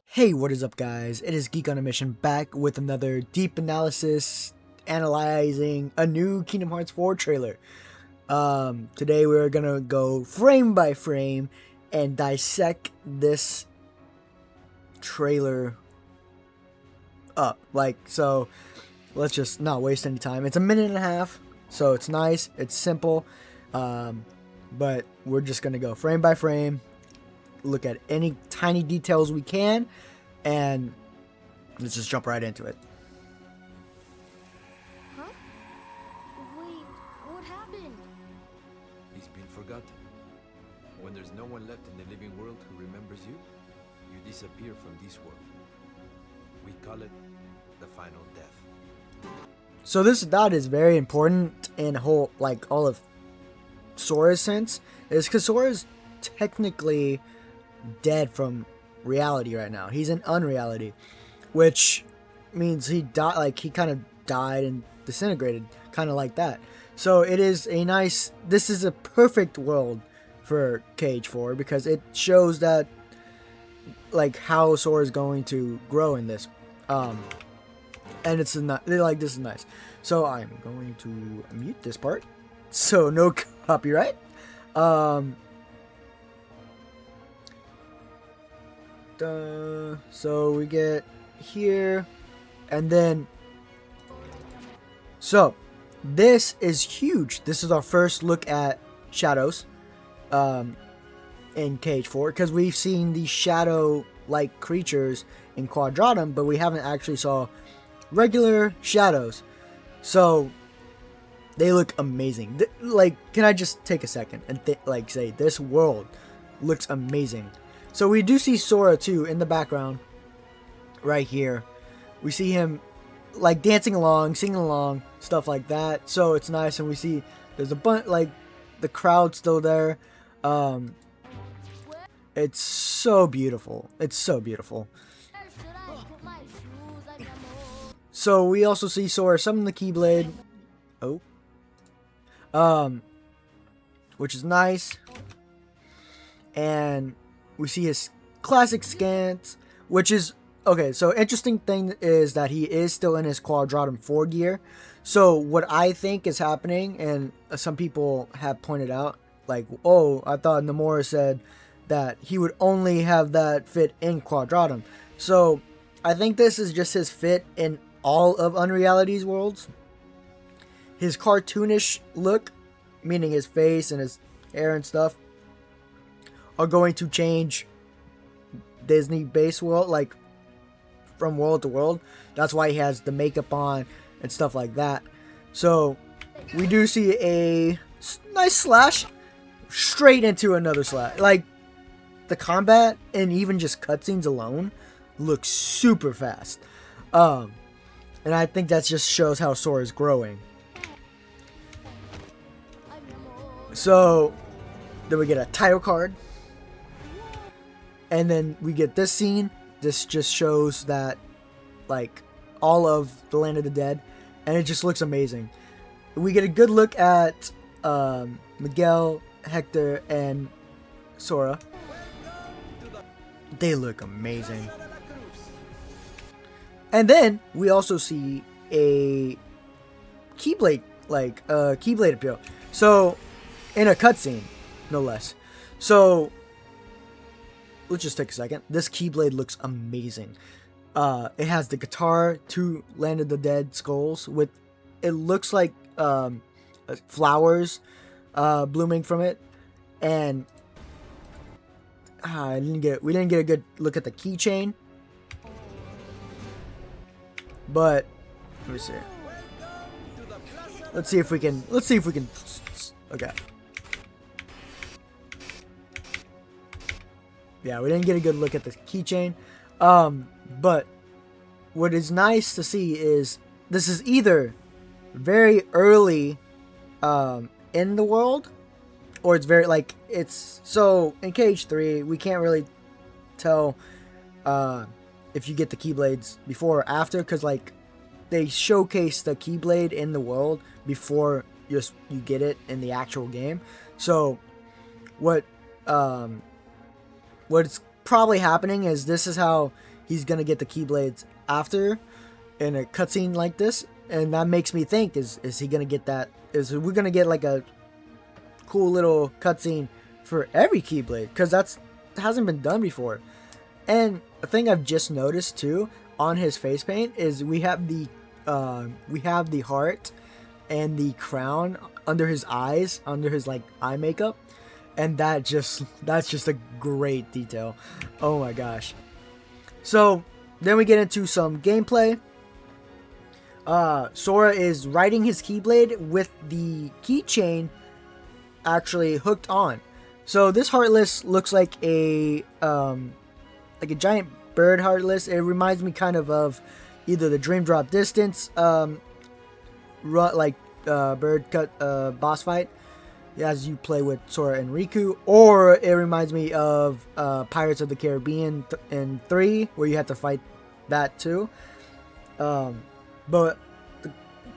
Hey, what is up, guys? It is Geek on a Mission, back with another deep analysis analyzing a new Kingdom Hearts 4 trailer. Today we're gonna go frame by frame and dissect this trailer up. So let's just not waste any time. It's a minute and a half, so it's nice, it's simple, but we're just gonna go frame by frame, look at any tiny details we can, and let's just jump right into it. Huh? Wait, what happened? He's been forgotten. When there's no one left in the living world who remembers you, you disappear from this world. We call it the final death. So that is very important in all of Sora's sense, is because Sora's technically dead from reality right now. He's in unreality, which means he died. He kind of died and disintegrated, kind of like that. So it is this is a perfect world for KH4 because it shows that how Sora is going to grow in this, and this is nice. So I'm going to mute this part, so no copyright. So we get here, and then so this is huge. This is our first look at shadows in KH4, because we've seen these shadow like creatures in Quadratum, but we haven't actually saw regular shadows. So they look amazing. Can I just take a second and say this world looks amazing? So we do see Sora too in the background right here. We see him dancing along, singing along, stuff like that. So it's nice, and we see there's a bunch, the crowd still there. It's so beautiful. It's so beautiful. Where should I put my shoes? So we also see Sora summon the Keyblade. Which is nice. And we see his classic stance, which is okay. So interesting thing is that he is still in his Quadratum 4 gear. So what I think is happening, and some people have pointed out, oh, I thought Nomura said that he would only have that fit in Quadratum. So I think this is just his fit in all of Unreality's worlds. His cartoonish look, meaning his face and his hair and stuff, are going to change Disney base world, from world to world. That's why he has the makeup on and stuff like that. So we do see a nice slash straight into another slash. The combat and even just cutscenes alone looks super fast. And I think that just shows how Sora is growing. So then we get a title card. And then we get this scene. This just shows that, all of the Land of the Dead. And it just looks amazing. We get a good look at Miguel, Hector, and Sora. They look amazing. And then we also see a Keyblade, Keyblade appeal. So, in a cutscene, no less. So let's just take a second. This Keyblade looks amazing. It has the guitar, 2 Land of the Dead skulls with, it looks like flowers blooming from it, and we didn't get a good look at the keychain, but let me see. Let's see if we can. Okay. Yeah, we didn't get a good look at the keychain. But what is nice to see is this is either very early in the world, or it's very it's so in KH3 we can't really tell if you get the Keyblades before or after, because they showcase the Keyblade in the world before you get it in the actual game. So what's probably happening is this is how he's gonna get the Keyblades after in a cutscene like this, and that makes me think: is he gonna get that? Is we're gonna get like a cool little cutscene for every Keyblade? Because that hasn't been done before. And a thing I've just noticed too on his face paint is we have the heart and the crown under his eyes, under his like eye makeup, and that's just a great detail. Oh my gosh. So then we get into some gameplay. Sora is riding his Keyblade with the keychain actually hooked on. So this Heartless looks like a giant bird Heartless. It reminds me kind of either the Dream Drop Distance bird cut boss fight as you play with Sora and Riku, or it reminds me of Pirates of the Caribbean in 3, where you have to fight that too. But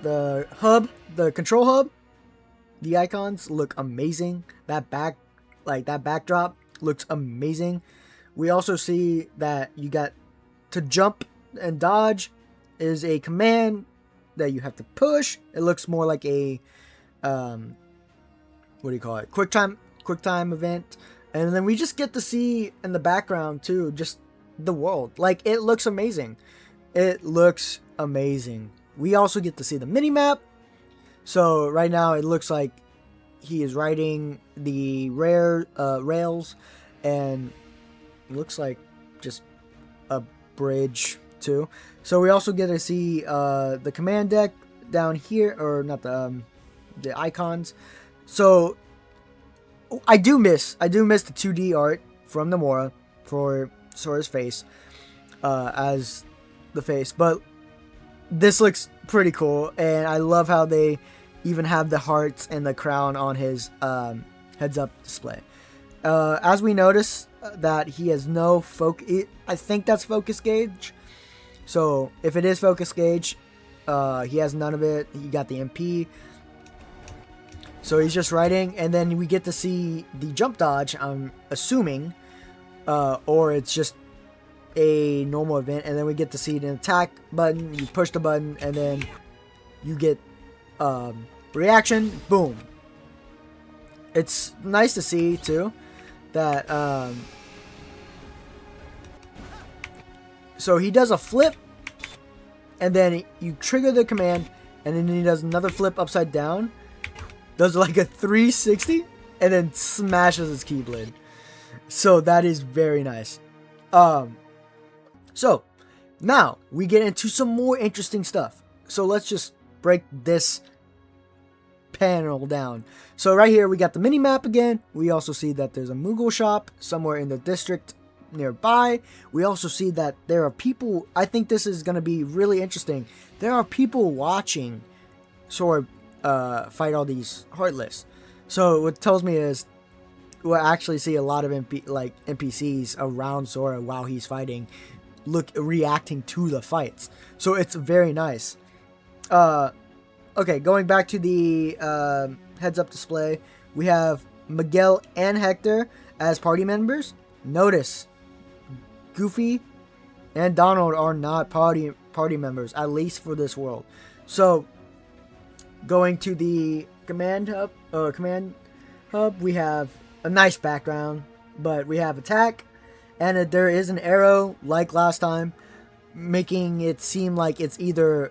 the hub, the control hub, the icons look amazing. That backdrop looks amazing. We also see that you got to jump and dodge is a command that you have to push. It looks more like a what do you call it? Quick time event. And then we just get to see in the background too, just the world. Like, it looks amazing. It looks amazing. We also get to see the mini map. So right now it looks like he is riding the rails, and it looks like just a bridge too. So we also get to see the command deck down here, or not the icons. So I do miss the 2D art from Nomura for Sora's face as the face, but this looks pretty cool, and I love how they even have the hearts and the crown on his heads-up display. As we notice that he has no focus, I think that's focus gauge. So if it is focus gauge, he has none of it. He got the MP. So he's just riding, and then we get to see the jump dodge, I'm assuming, or it's just a normal event, and then we get to see an attack button. You push the button, and then you get reaction, boom. It's nice to see too that so he does a flip, and then you trigger the command, and then he does another flip upside down, does like a 360, and then smashes his Keyblade. So that is very nice. So now we get into some more interesting stuff. So let's just break this panel down. So right here we got the mini map again. We also see that there's a Moogle shop somewhere in the district nearby. We also see that there are people. I think this is going to be really interesting. There are people watching Sora fight all these Heartless. So what tells me is we'll actually see a lot of NPCs around Sora while he's fighting, reacting to the fights. So it's very nice. Okay, going back to the heads-up display, we have Miguel and Hector as party members. Notice, Goofy and Donald are not party members, at least for this world. So, going to the command hub, we have a nice background, but we have attack, and there is an arrow like last time, making it seem like it's either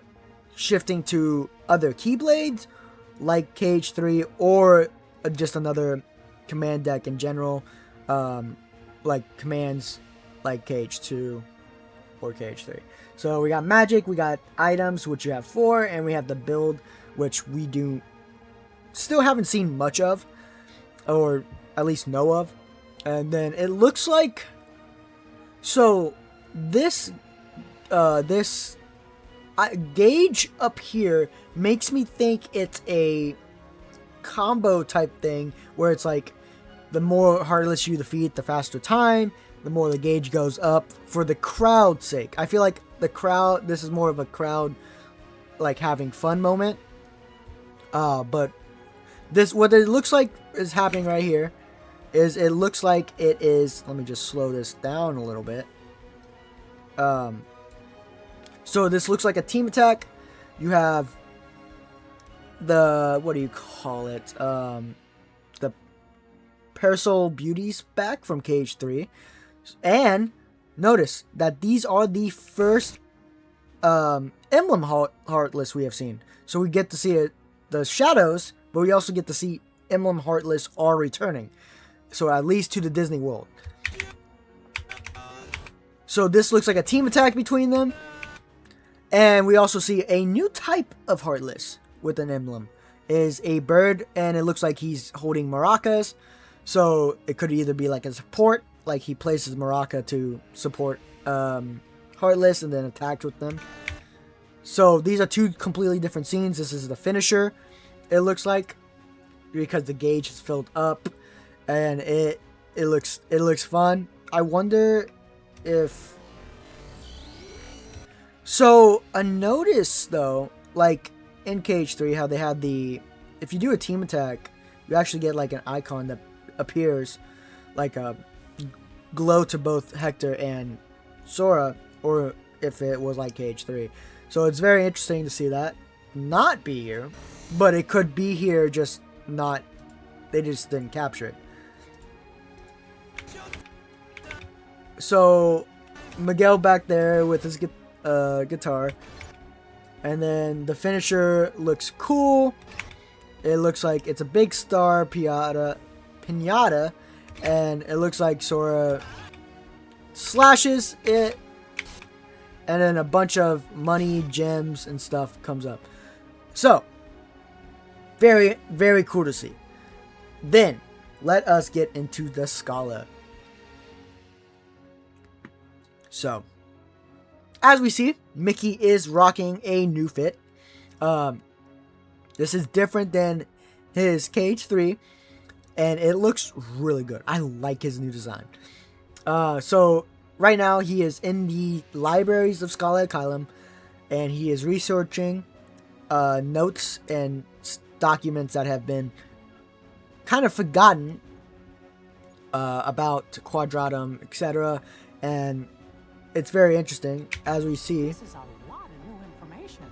shifting to other Keyblades like Cage 3, or just another command deck in general, like commands like Cage 2 or Cage 3. So we got magic, we got items, which you have 4, and we have the build, which we still haven't seen much of, or at least know of. And then it looks like, so this gauge up here makes me think it's a combo type thing, where it's like the more Heartless you defeat, the faster time, the more the gauge goes up for the crowd's sake. I feel like this is more of a crowd like having fun moment. But what it looks like is happening right here is it looks like it is. Let me just slow this down a little bit. So this looks like a team attack. You have the, what do you call it? The Parasol Beauties back from KH3. And notice that these are the first emblem Heartless we have seen. So we get to see it, the shadows, but we also get to see emblem Heartless are returning. So at least to the Disney World. So this looks like a team attack between them. And we also see a new type of Heartless with an emblem. Is a bird, and it looks like he's holding maracas. So it could either be like a support, like he places maraca to support Heartless and then attacks with them. So these are two completely different scenes. This is the finisher, it looks like, because the gauge is filled up, and it looks fun. I wonder if... So, a notice, though, like, in KH3, how they had the... If you do a team attack, you actually get, like, an icon that appears, like, a glow to both Hector and Sora, or if it was like KH3. So, it's very interesting to see that not be here, but it could be here, just not... They just didn't capture it. So, Miguel back there with his guitar, and then the finisher looks cool. It looks like it's a big star pinata, and it looks like Sora slashes it, and then a bunch of money, gems, and stuff comes up. So, very, very cool to see. Then, let us get into the Scala. So, as we see, Mickey is rocking a new fit. This is different than his KH3, and it looks really good. I like his new design. So, right now, he is in the libraries of Scala Asylum, and he is researching notes and documents that have been kind of forgotten about Quadratum, etc. And it's very interesting, as we see. This is a lot of new information.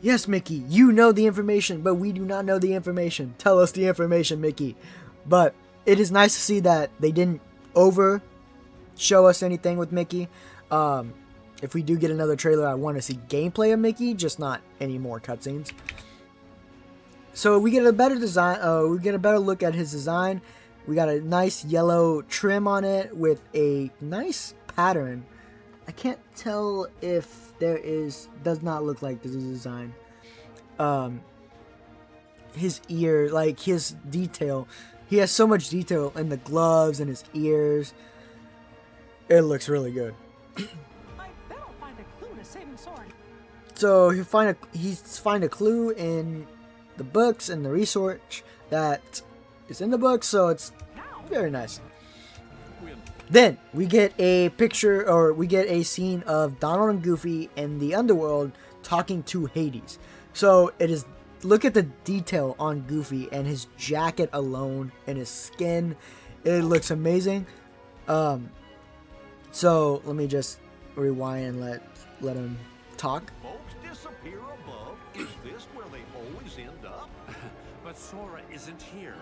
Yes, Mickey, you know the information, but we do not know the information. Tell us the information, Mickey. But it is nice to see that they didn't over show us anything with Mickey. If we do get another trailer, I want to see gameplay of Mickey, just not any more cutscenes. So we get a better design. We get a better look at his design. We got a nice yellow trim on it with a nice pattern. I can't tell if there is... Does not look like this is design. His ear, like his detail. He has so much detail in the gloves and his ears. It looks really good. I bet I'll find a clue to saving Sora. So he's find a clue in the books and the research that is in the books. So it's very nice. Then we get a picture, or we get a scene of Donald and Goofy in the underworld talking to Hades. So it is, look at the detail on Goofy and his jacket alone and his skin. It looks amazing. So let me just rewind and let him talk. Folks disappear above. Is this where they always end up? But Sora isn't here.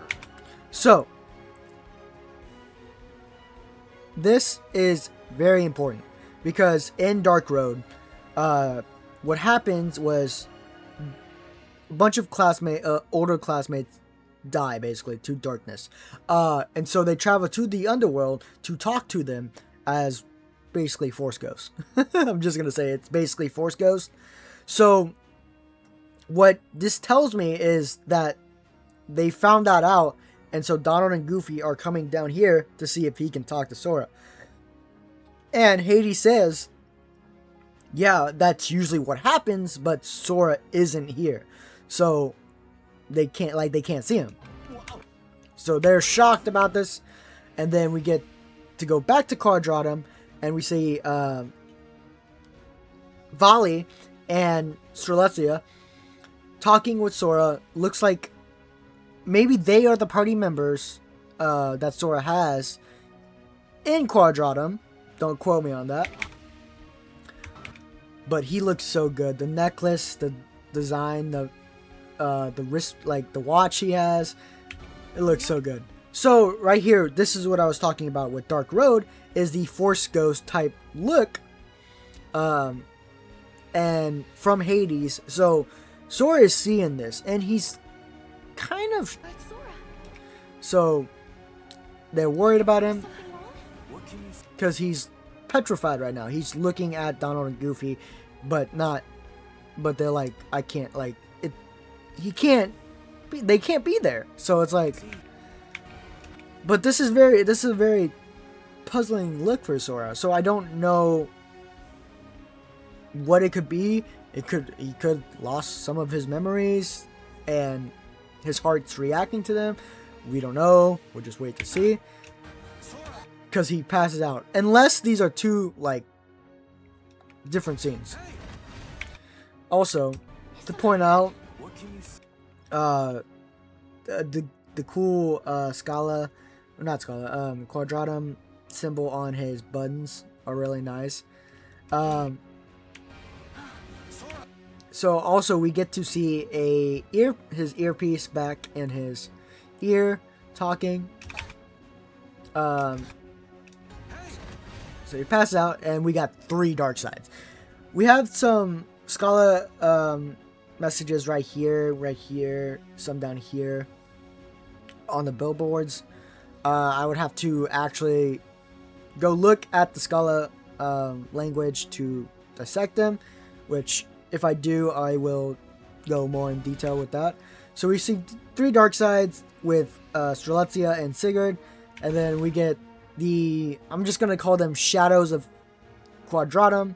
So this is very important because in Dark Road, what happens was a bunch of older classmates die basically to darkness, and so they travel to the underworld to talk to them as basically Force Ghosts. I'm just gonna say it's basically Force Ghosts. So what this tells me is that they found that out. And so Donald and Goofy are coming down here to see if he can talk to Sora. And Hades says, yeah, that's usually what happens, but Sora isn't here. So they can't see him. So they're shocked about this. And then we get to go back to Quadratum, and we see Vali and Strelitzia talking with Sora. Looks like maybe they are the party members that Sora has in Quadratum. Don't quote me on that. But he looks so good. The necklace, the design, the wrist, like the watch he has, it looks so good. So right here, this is what I was talking about with Dark Road, is the Force Ghost type look, and from Hades. So Sora is seeing this, and he's kind of, Like Sora. so they're worried about him Something wrong? What can you because he's petrified right now. He's looking at Donald and Goofy, but they're like, I can't, like, it, he can't be, they can't be there. So it's like, but this is a very puzzling look for Sora. So I don't know what it could be. He could lost some of his memories and his heart's reacting to them. We don't know. We'll just wait to see. Because he passes out. Unless these are two, like, different scenes. Also, to point out, what can you the cool Scala, not Scala, Quadratum symbol on his buttons are really nice. So also we get to see his earpiece back in his ear talking. So he passes out, and we got 3 dark sides. We have some Scala messages right here, some down here on the billboards. I would have to actually go look at the Scala language to dissect them, which if I do, I will go more in detail with that. So we see 3 dark sides with Strelitzia and Sigurd, and then we get I'm just going to call them Shadows of Quadratum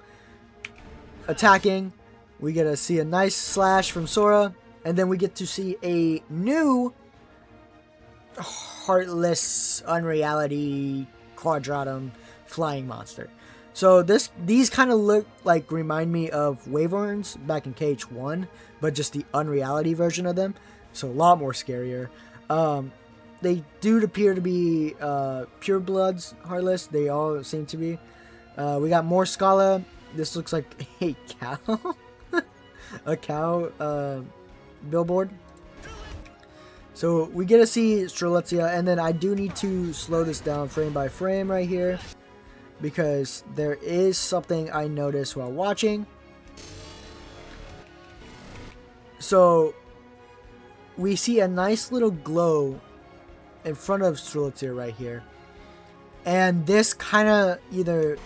attacking. We get to see a nice slash from Sora, and then we get to see a new heartless, unreality Quadratum flying monster. So these kind of look like, remind me of Waverns back in KH1, but just the unreality version of them. So a lot more scarier. They do appear to be pure bloods, heartless. They all seem to be. We got more Scala. This looks like a cow. A cow billboard. So we get to see Strelitzia, and then I do need to slow this down frame by frame right here, because there is something I noticed while watching. So we see a nice little glow in front of Strelitzia right here, and this kind of either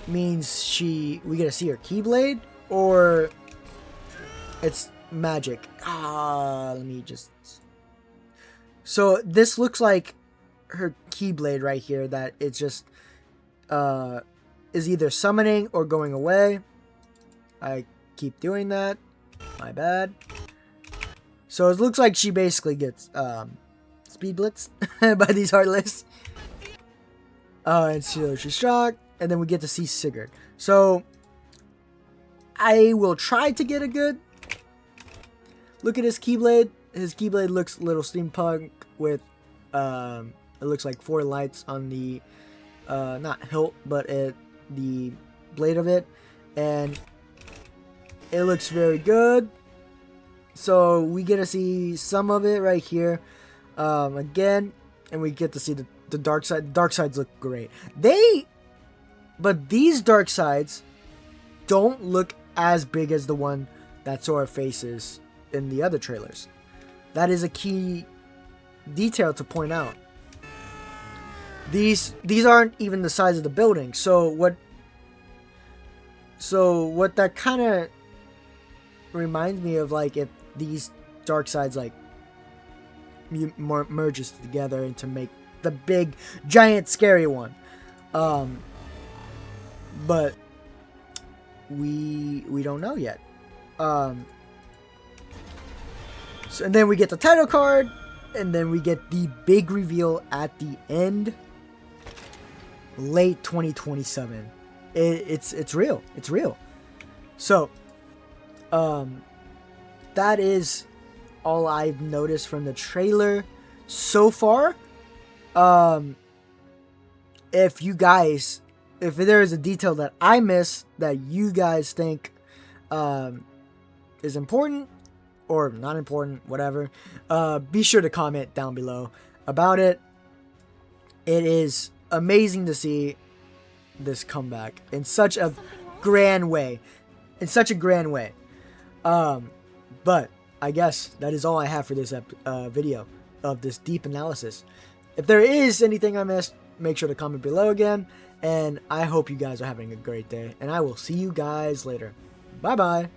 means we get to see her Keyblade, or it's magic. Let me just. So this looks like her Keyblade right here, that it's just is either summoning or going away. I keep doing that. My bad. So it looks like she basically gets speed blitzed by these heartless. And so she's shocked, and then we get to see Sigurd. So I will try to get a good look at his Keyblade. His Keyblade looks a little steampunk with it looks like 4 lights on the not hilt, but the blade of it, and it looks very good. So we get to see some of it right here again, and we get to see the dark side. The dark sides look great. But these dark sides don't look as big as the one that Sora faces in the other trailers. That is a key detail to point out. These aren't even the size of the building. So what that kind of reminds me of, like, if these dark sides like merges together and to make the big giant scary one. But we don't know yet. So, and then we get the title card, and then we get the big reveal at the end. Late 2027. It's real. It's real. So, that is all I've noticed from the trailer so far, if there is a detail that I miss that you guys think is important or not important, whatever, be sure to comment down below about it. It is amazing to see this comeback in such a grand way. But I guess that is all I have for this video of this deep analysis. If there is anything I missed, make sure to comment below again. And I hope you guys are having a great day. And I will see you guys later. Bye-bye.